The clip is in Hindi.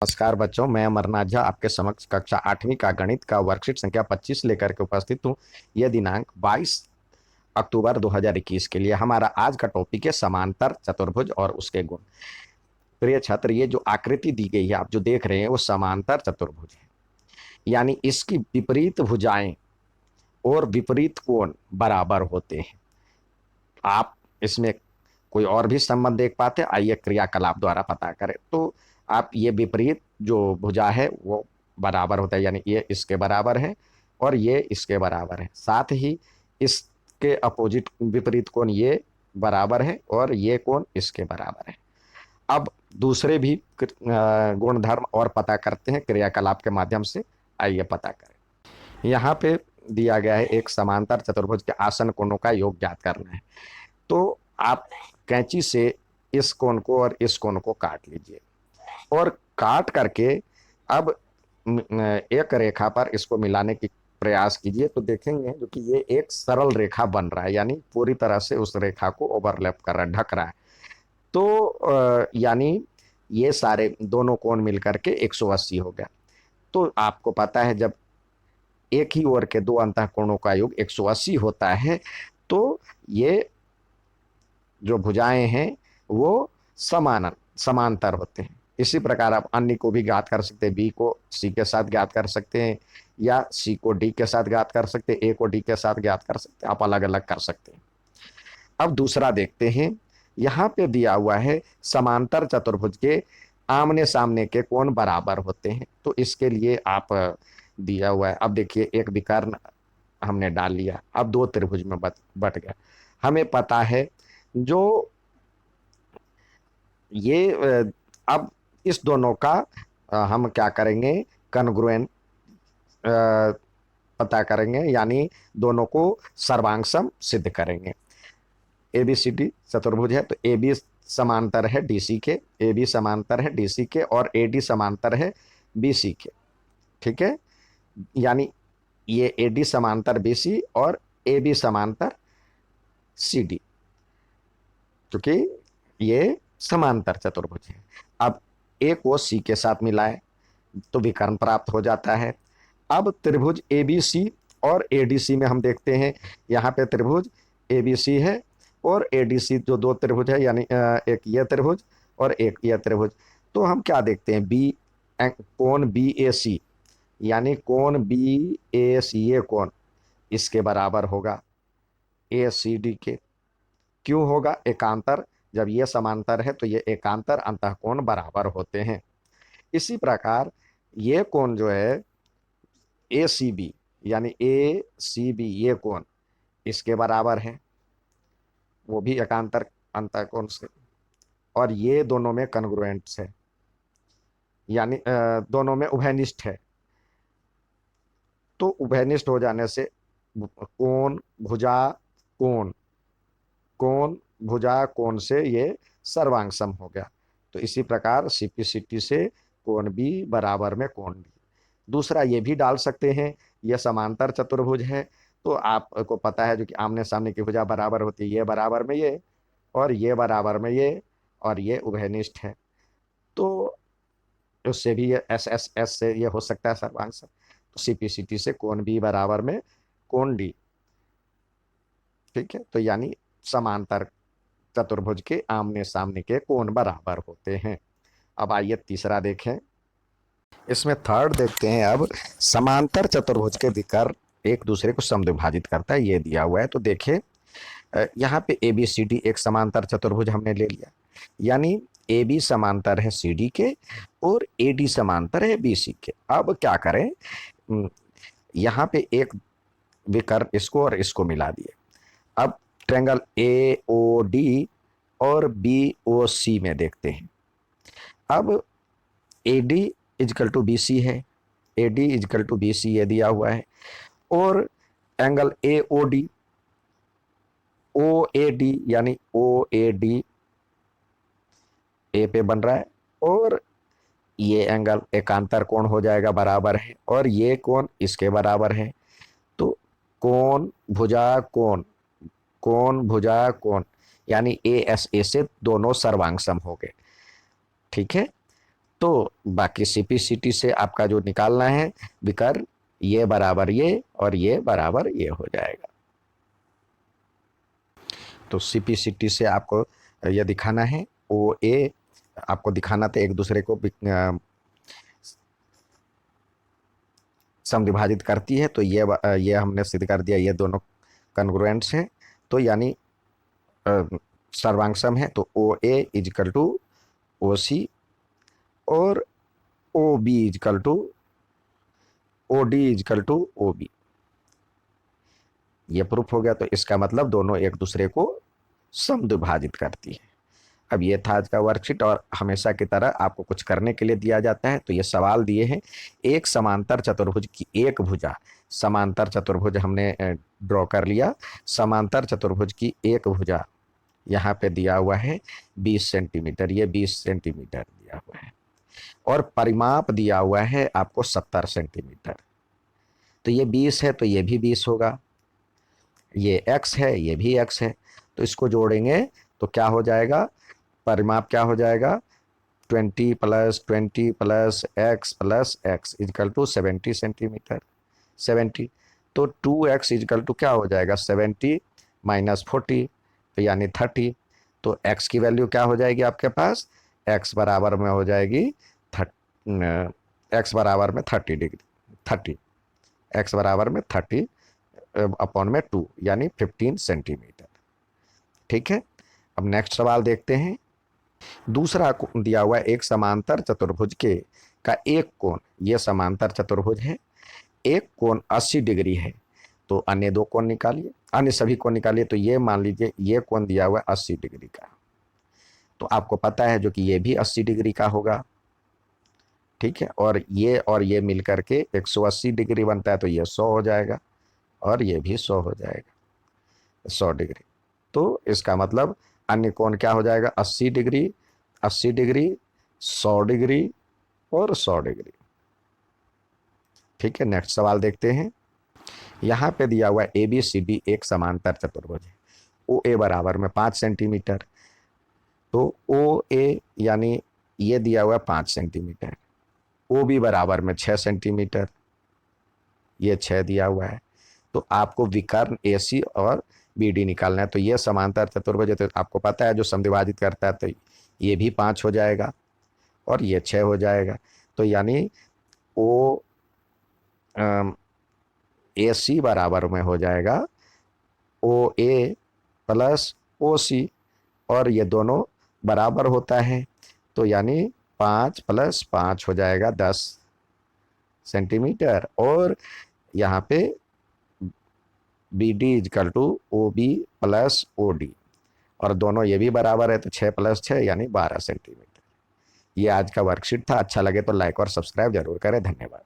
नमस्कार बच्चों, मैं अमरनाथ झा आपके समक्ष कक्षा 8वीं का गणित का वर्कशीट संख्या 25 लेकर के उपस्थित हूँ। यह दिनांक 22 अक्टूबर 2021 के लिए हमारा आज का टॉपिक है समांतर चतुर्भुज और उसके गुण। प्रिय छात्र, ये जो आकृति दी गई है आप जो देख रहे हैं वो समांतर चतुर्भुज है, यानी इसकी विपरीत भुजाएं और विपरीत कोण बराबर होते हैं। आप इसमें कोई और भी संबंध देख पाते हैं? आइए क्रियाकलाप द्वारा पता करें। तो आप ये विपरीत जो भुजा है वो बराबर होता है, यानी ये इसके बराबर है और ये इसके बराबर है। साथ ही इसके अपोजिट विपरीत कोण ये बराबर है और ये कोण इसके बराबर है। अब दूसरे भी गुणधर्म और पता करते हैं क्रियाकलाप के माध्यम से। आइए पता करें। यहाँ पे दिया गया है एक समांतर चतुर्भुज के आसन कोणों का योग ज्ञात करना है। तो आप कैंची से इस कोण को और इस कोण को काट लीजिए और काट करके अब एक रेखा पर इसको मिलाने की प्रयास कीजिए। तो देखेंगे जो कि ये एक सरल रेखा बन रहा है, यानी पूरी तरह से उस रेखा को ओवरलैप कर रहा है, ढक रहा है। तो यानी ये सारे दोनों कोण मिलकर के 180 हो गया। तो आपको पता है जब एक ही ओर के दो अंतःकोणों का योग 180 होता है तो ये जो भुजाएं हैं वो समांतर होते हैं। इसी प्रकार आप अन्य को भी ज्ञात कर सकते हैं। बी को सी के साथ ज्ञात कर सकते हैं या सी को डी के साथ ज्ञात कर सकते हैं, ए को डी के साथ ज्ञात कर सकते हैं। आप अलग अलग कर सकते हैं। अब दूसरा देखते हैं। यहाँ पे दिया हुआ है समांतर चतुर्भुज के आमने सामने के कोण बराबर होते हैं। तो इसके लिए आप दिया हुआ है, अब देखिए एक विकर्ण हमने डाल लिया, अब दो त्रिभुज में बट गया। हमें पता है जो ये अब इस दोनों का हम क्या करेंगे, कन्ग्रुएंट पता करेंगे, यानी दोनों को सर्वांग सिद्ध करेंगे। ए बी सी डी चतुर्भुज है तो ए बी समांतर है डी सी के, ए बी समांतर है डी सी के और ए डी समांतर है बी सी के। ठीक है, यानी ये ए डी समांतर बी सी और ए बी समांतर सी डी, क्योंकि ये समांतर चतुर्भुज है। अब ए को सी के साथ मिलाए तो विकर्ण प्राप्त हो जाता है। अब त्रिभुज ए बी सी और ए डी सी में हम देखते हैं, यहाँ पे त्रिभुज ए बी सी है और ए डी सी जो दो त्रिभुज है, यानी एक ये त्रिभुज और एक ये त्रिभुज। तो हम क्या देखते हैं, बी कोण बी ए सी, यानी कोण बी ए सी ये कोण इसके बराबर होगा ए सी डी के। क्यों होगा? एकांतर, जब ये समांतर है तो ये एकांतर अंतःकोण बराबर होते हैं। इसी प्रकार ये कोण जो है ए सी बी, यानी ए सी बी ये कोण इसके बराबर है, वो भी एकांतर अंतःकोण से। और ये दोनों में कन्ग्रुएंट्स है, यानी दोनों में उभयनिष्ठ है। तो उभयनिष्ठ हो जाने से कोण भुजा कोण, कोण भुजा कोण से ये सर्वांग सम हो गया। तो इसी प्रकार सीपीसीटी से कोण बी बराबर में कोण बी। दूसरा ये भी डाल सकते हैं, यह समांतर चतुर्भुज है तो आपको पता है जो कि आमने सामने की भुजा बराबर होती है, ये बराबर में ये और ये बराबर में ये और ये उभयनिष्ठ है। तो उससे भी ये एस एस एस से ये हो सकता है सर्वांग सम। तो सीपीसीटी से कोण बी बराबर में कोण डी। ठीक है, तो यानी समांतर चतुर्भुज के आमने सामने के कोण बराबर होते हैं। अब आइए तीसरा देखें। इसमें थर्ड देखते हैं। अब समांतर चतुर्भुज के विकर्ण एक दूसरे को समद्विभाजित करता है, ये दिया हुआ है। तो देखिए यहाँ पे ए बी सी डी एक समांतर चतुर्भुज हमने ले लिया, यानी ए बी समांतर है सी डी के और ए डी समांतर है बी सी के। अब क्या करें, यहाँ पे एक विकर्ण इसको और इसको मिला दिए। अब ट्रायंगल ए ओ डी और बी ओ सी में देखते हैं। अब A D equal to B C है, A D equal to B C ये दिया हुआ है। और angle A O D, O A D, यानी ओ ए डी ए पे बन रहा है और ये एंगल एकांतर कोण हो जाएगा, बराबर है, और ये कोण इसके बराबर है। तो कोण भुजा कोण, कोण भुजा कोण, यानी ए एस ए से दोनों सर्वांग सम हो गए। ठीक है, तो बाकी सीपीसीटी से आपका जो निकालना है विकर्ण, ये बराबर ये और ये बराबर ये हो जाएगा। तो सीपीसीटी से आपको यह दिखाना है, ओ ए आपको दिखाना था एक दूसरे को समविभाजित करती है, तो ये हमने सिद्ध कर दिया, ये दोनों कन्ग्रुएंट्स हैं, तो यानी सर्वांग सम है। तो ओ ए इजकल टू ओ सी और O B equal to O D equal to O B, ये प्रूफ हो गया। तो इसका मतलब दोनों एक दूसरे को समद्विभाजित करती है। अब ये था आज का वर्कशीट, और हमेशा की तरह आपको कुछ करने के लिए दिया जाता है, तो ये सवाल दिए हैं। एक समांतर चतुर्भुज की एक भुजा, समांतर चतुर्भुज हमने ड्रॉ कर लिया, समांतर चतुर्भुज की एक भुजा यहाँ पे दिया हुआ है 20 सेंटीमीटर, ये 20 सेंटीमीटर दिया हुआ है, और परिमाप दिया हुआ है आपको 70 सेंटीमीटर। तो ये 20 है तो ये भी 20 होगा, ये x है ये भी x है, तो इसको जोड़ेंगे तो क्या हो जाएगा, परिमाप क्या हो जाएगा, 20 plus 20 plus x plus x equal to 70 centimeter, 70। तो 2x इजकल टू क्या हो जाएगा, 70 माइनस 40, तो यानी 30। तो x की वैल्यू क्या हो जाएगी आपके पास, x बराबर में हो जाएगी x बराबर में 30 डिग्री, 30, x बराबर में 30 अपॉन में 2 यानी 15 सेंटीमीटर। ठीक है, अब नेक्स्ट सवाल देखते हैं। दूसरा दिया हुआ एक समांतर चतुर्भुज के का एक कोण, ये समांतर चतुर्भुज है, एक कोण 80 डिग्री है, तो अन्य दो कोण निकालिए, अन्य सभी कोण निकालिए। तो ये मान लीजिए ये कोण दिया हुआ है 80 डिग्री का, तो आपको पता है जो कि ये भी 80 डिग्री का होगा। ठीक है, और ये मिलकर के 180 डिग्री बनता है, तो ये 100 हो जाएगा, और ये भी 100 हो जाएगा, 100 डिग्री। तो इसका मतलब अन्य कोण क्या हो जाएगा, 80 डिग्री, 80 डिग्री, 100 डिग्री और 100 डिग्री। ठीक है, नेक्स्ट सवाल देखते हैं। यहाँ पे दिया हुआ ए बी सी डी एक समांतर चतुर्भुज है, ओ ए बराबर में 5 सेंटीमीटर, तो ओ ए यानी ये दिया हुआ 5 सेंटीमीटर, ओ बी बराबर में 6 सेंटीमीटर, ये 6 दिया हुआ है। तो आपको विकर्ण ए सी और बी डी निकालना है। तो ये समांतर चतुर्भुज है, तो आपको पता है जो समद्विभाजित करता है, तो ये भी 5 हो जाएगा और ये 6 हो जाएगा। तो यानी ओ ए सी बराबर में हो जाएगा ओ ए प्लस ओ सी, और ये दोनों बराबर होता है, तो यानी 5 प्लस 5 हो जाएगा 10 सेंटीमीटर, और यहाँ पे B D equal to O B plus O D, और दोनों ये भी बराबर है, तो 6 प्लस 6 यानी 12 सेंटीमीटर। ये आज का वर्कशीट था, अच्छा लगे तो लाइक और सब्सक्राइब जरूर करें, धन्यवाद।